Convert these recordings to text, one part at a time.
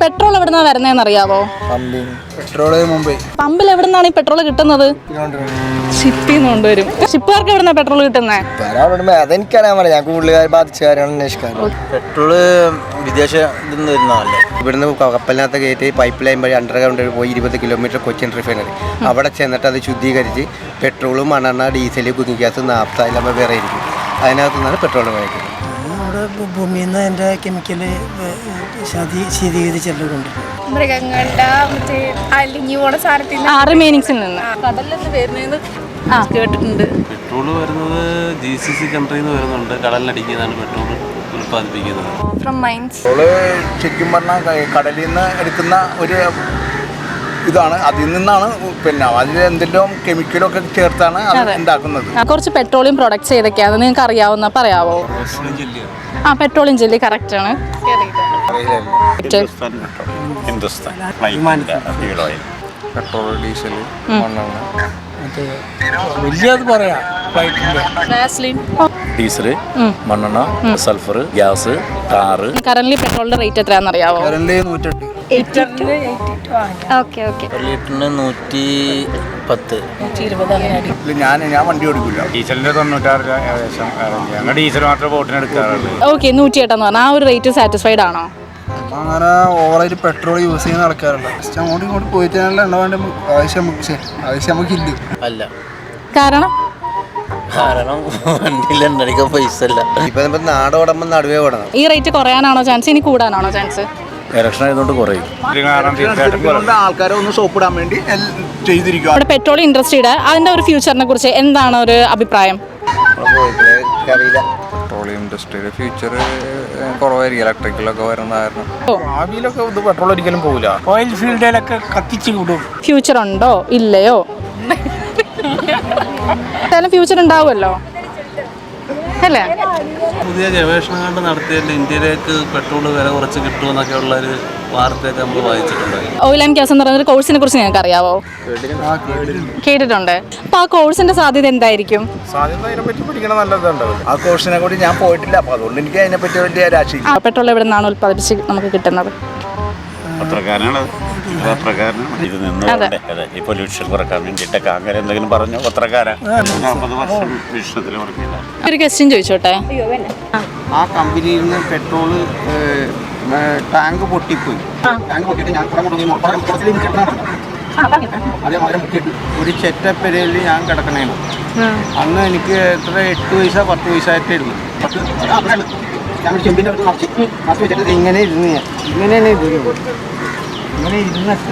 Petrol എവിടുന്നാ വരുന്നതെന്ന് അറിയാവോ? പെട്രോള് മുംബൈ. പമ്പിൽ എവിടുന്നാണ് ഈ പെട്രോൾ കിട്ടുന്നത്? ഷിപ്പിൽ നിന്ന് കൊണ്ടുവരും. ഷിപ്പുകാർക്ക് എവിടുന്നാ പെട്രോൾ കിട്ടുന്നത്? അതെനിക്കറിയാൻ പറയാം. ഞാൻ കൂടുതൽ ബാധിച്ച കാര്യമാണ് അന്വേഷിക്കാൻ. പെട്രോള് വിദേശ ഇതൊന്നും വരുന്നതല്ലേ. ഇവിടുന്ന് കപ്പലിനകത്ത് കയറ്റി പൈപ്പ് ലൈൻ വഴി അണ്ടർഗ്രൗണ്ട് പോയി 20 കിലോമീറ്റർ കൊച്ചിൻ റിഫൈനറി അവിടെ ചെന്നിട്ട് അത് ശുദ്ധീകരിച്ച് പെട്രോളും മണ്ണെണ്ണ ഡീസൽ കുക്കിംഗ് ഗ്യാസ് നാഫ്ത എല്ലാം വേറെ ഇരിക്കും. അതിനകത്തു നിന്നാണ് പെട്രോൾ കഴിക്കുന്നത്. ഭൂമിയിൽ നിന്ന് എൻ്റെ കെമിക്കല് ശീതീകരിച്ചെല്ലാം കൊണ്ട് മൃഗങ്ങളുടെ അലിഞ്ഞു പോണ സാധനത്തിൽ റിമൈനിങ്സിൽ നിന്ന് കടലിൽ നിന്ന് വരുന്നത് കേട്ടിട്ടുണ്ട്. പെട്രോൾ വരുന്നത് GCC കൺട്രിയിൽ നിന്ന് വരുന്നുണ്ട്. കടലിനടിക്കുന്നതാണ് പെട്രോൾ ഉൽപ്പാദിപ്പിക്കുന്നത്. From mines. പെട്രോള് ശരിക്കും പറഞ്ഞാൽ കടലിൽ നിന്ന് എടുക്കുന്ന ഒരു ഇതാണ്. അതിൽ നിന്നാണ് പിന്നെ അതിൽ എന്തെല്ലാം കെമിക്കലൊക്കെ ചേർത്താണ് അത് ഉണ്ടാക്കുന്നത്. കുറച്ച് പെട്രോളിയം പ്രൊഡക്ട്സ് ഏതൊക്കെയാണ് നിങ്ങൾക്ക് അറിയാവുന്ന പറയാവോ? പെട്രോളിയം ജെല്ലി കറക്റ്റ് ആണ്. പെട്രോൾ ഡീസൽ മണ്ണെണ്ണ വലിയത് പറയാം. ഡീസൽ മണ്ണെണ്ണ സൾഫർ ഗ്യാസ് കാറ്. കറന്റ് പെട്രോളിന്റെ റേറ്റ് എത്രയാണെന്ന് അറിയാവോ? കറന്റ് 108. Okay okay. ഒരു ലിറ്ററിന് 110 120. ഞാൻ വണ്ടി ഓടിക്കില്ല. ഡീസലിന്റെ 96 ഏകദേശം. ഞങ്ങൾ ഡീസൽ മാത്രമേ ബോട്ടിന് എടുക്കാറുള്ളൂ. ഓക്കെ 108 എന്ന് പറഞ്ഞാൽ ആ ഒരു റേറ്റ് സാറ്റിസ്ഫൈഡ് ആണോ? അങ്ങനെ ഓവറായിട്ട് പെട്രോൾ യൂസ് ചെയ്യുന്ന ആൾക്കാരല്ല. അങ്ങോട്ടും ഇങ്ങോട്ട് പോയിട്ട് ആവശ്യം നമുക്കില്ല. അല്ല കാരണം വണ്ടിയിലെണ്ണടിക്കാൻ പൈസ അല്ല. ഇപ്പൊ നാടോടുമ്പോൾ നടുവേ ഓടണം. ഈ റേറ്റ് കുറയാനാണോ ചാൻസ്, ഇനി കൂടാനാണോ ചാൻസ്? ഇലക്ഷൻ ആയതുകൊണ്ട് കുറയും. ആൾക്കാരെ ഒന്ന് സോപ്പിടാൻ വേണ്ടി ചെയ്തിരിക്കും. അവിടെ പെട്രോൾ ഇൻഡസ്ട്രിയുടെ അതിന്റെ ഒരു ഫ്യൂച്ചറിനെ കുറിച്ച് എന്താണ് ഒരു അഭിപ്രായം? പെട്രോളിയം ഇൻഡസ്ട്രിയുടെ ഫ്യൂച്ചർ കുറവായിരിക്കും. ഇലക്ട്രിക്കലൊക്കെ വരുന്ന കാരണം ഭാവിയിലൊക്കെ ഇത് പെട്രോൾ ഒരിക്കലും പോകില്ല. ഓയിൽ ഫീൽഡിലൊക്കെ കത്തിച്ച് വിടും. ഫ്യൂച്ചർ ഉണ്ടോ ഇല്ലയോ? ഫ്യൂച്ചർ ഉണ്ടാവുമല്ലോ അല്ലേ? പുതിയ ഗവേഷണം നടത്തിയിട്ട് ഇന്ത്യയിലേക്ക് പെട്രോൾ വില കുറച്ച് കിട്ടുമെന്നൊക്കെ ഉള്ളൊരു വാർത്തയൊക്കെ നമ്മൾ വായിച്ചിട്ടുണ്ടായി. ഓയിൽ ആൻഡ് ഗ്യാസ് എന്ന് പറയുന്ന കോഴ്സിനെ കുറിച്ച് നിങ്ങൾക്ക് അറിയാവോ? കേട്ടിട്ടുണ്ട്. അപ്പൊ ആ കോഴ്സിന്റെ സാധ്യത എന്തായിരിക്കും? അതിനെപ്പറ്റി പഠിക്കണം നല്ലതുണ്ടാവും. ആ കോഴ്സിനെ കൂടി ഞാൻ പോയിട്ടില്ല. അപ്പൊ അതുകൊണ്ട് എനിക്ക് അതിനെപ്പറ്റി വലിയ രാശിയില്ല. പെട്രോൾ എവിടെ നിന്നാണ് ഉൽപ്പാദിപ്പിച്ച് നമുക്ക് കിട്ടുന്നത്? ഇത് നിന്നുകൊണ്ട് ഈ പൊല്യൂഷൻ കുറക്കാൻ വേണ്ടിയിട്ടൊക്കെ അങ്ങനെ എന്തെങ്കിലും പറഞ്ഞു പത്രക്കാരാ 40 വർഷം വീക്ഷണത്തിൽ കൊടുക്കില്ല. ഒരു ക്വസ്റ്റ്യൻ ചോദിച്ചോട്ടെ. ആ കമ്പനിയിൽ നിന്ന് പെട്രോള് ടാങ്ക് പൊട്ടിപ്പോയി. ടാങ്ക് പൊട്ടിയിട്ട് ഞാൻ ഒരു ചെറ്റപ്പെരയിൽ ഞാൻ കിടക്കണേണ്. അന്ന് എനിക്ക് എത്ര 8 പൈസ 10 പൈസ ആയിട്ടേ ഉള്ളൂ. ഇങ്ങനെ ഇരുന്ന് ഇങ്ങനെയാണ് ഇങ്ങനെ ഇരുന്നിട്ട്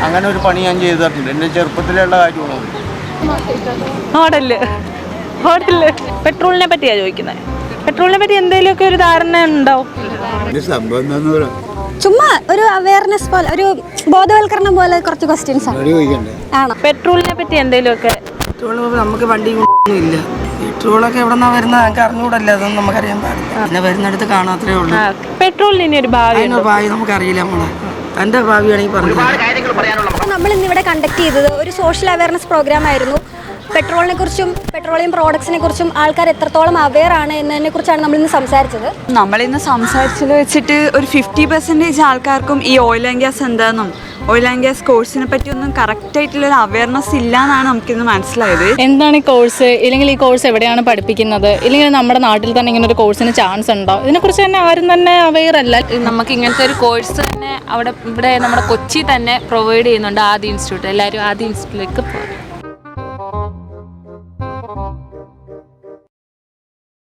അങ്ങനെ ഒരു പണി ഞാൻ ചെയ്തിട്ടുണ്ട്. എൻ്റെ ചെറുപ്പത്തിലുള്ള കാര്യമാണ്. പെട്രോളിനെ പറ്റിയാ ചോദിക്കുന്നത്. പെട്രോളിനെ പറ്റി എന്തെങ്കിലുമൊക്കെ ഒരു ധാരണ ഉണ്ടാവും? ചുമ്മാ ഒരു അവയർനെസ് പോലെ, ഒരു ബോധവൽക്കരണം പോലെ കുറച്ച് ക്വസ്റ്റ്യൻസ് ആണ്. പെട്രോളിനെ പറ്റി എന്തെങ്കിലുമൊക്കെ? നമുക്ക് വണ്ടി ഇല്ല. പെട്രോളൊക്കെ എവിടെ നിന്നാ വരുന്നത് നമുക്ക് അറിഞ്ഞൂടല്ല. അതൊന്നും നമുക്കറിയാൻ പാടില്ല. പിന്നെ വരുന്നിടത്ത് കാണാത്രേ ഉള്ളൂ. പെട്രോളിന് ഇനി ഒരു ഭാവി നമുക്കറിയില്ല. നമ്മളെ എൻ്റെ ഭാവിയാണെങ്കിൽ പറഞ്ഞു. നമ്മൾ ഇന്നിവിടെ കണ്ടക്ട് ചെയ്തത് ഒരു സോഷ്യൽ അവയർനെസ് പ്രോഗ്രാം ആയിരുന്നു. പെട്രോളിനെ കുറിച്ചും പെട്രോളിയം പ്രോഡക്ട്സിനെ കുറിച്ചും ആൾക്കാർ എത്രത്തോളം അവെയർ ആണ് എന്നതിനെ കുറിച്ചാണ് നമ്മളിന്ന് സംസാരിച്ചത്. നമ്മളിന്ന് സംസാരിച്ചത് വെച്ചിട്ട് ഒരു 50% ആൾക്കാർക്കും ഈ ഓയിൽ ആൻഡ് ഗ്യാസ് എന്താണെന്നും ഓയിൽ ആൻഡ് ഗ്യാസ് കോഴ്സിനെ പറ്റി ഒന്നും കറക്റ്റ് ആയിട്ടുള്ളൊരു അവയർനെസ് ഇല്ല എന്നാണ് നമുക്കിന്ന് മനസ്സിലായത്. എന്താണ് ഈ കോഴ്സ്, ഇല്ലെങ്കിൽ ഈ കോഴ്സ് എവിടെയാണ് പഠിപ്പിക്കുന്നത്, ഇല്ലെങ്കിൽ നമ്മുടെ നാട്ടിൽ തന്നെ ഇങ്ങനെ ഒരു കോഴ്സിന് ചാൻസ് ഉണ്ടോ, ഇതിനെക്കുറിച്ച് തന്നെ ആരും തന്നെ അവെയർ അല്ല. നമുക്ക് ഇങ്ങനത്തെ ഒരു കോഴ്സ് തന്നെ ഇവിടെ നമ്മുടെ കൊച്ചി തന്നെ പ്രൊവൈഡ് ചെയ്യുന്നുണ്ട്. ആദ്യ ഇൻസ്റ്റിറ്റ്യൂട്ട്. എല്ലാവരും ആദ്യ ഇൻസ്റ്റിറ്റ്യൂട്ടിലേക്ക് പോകും.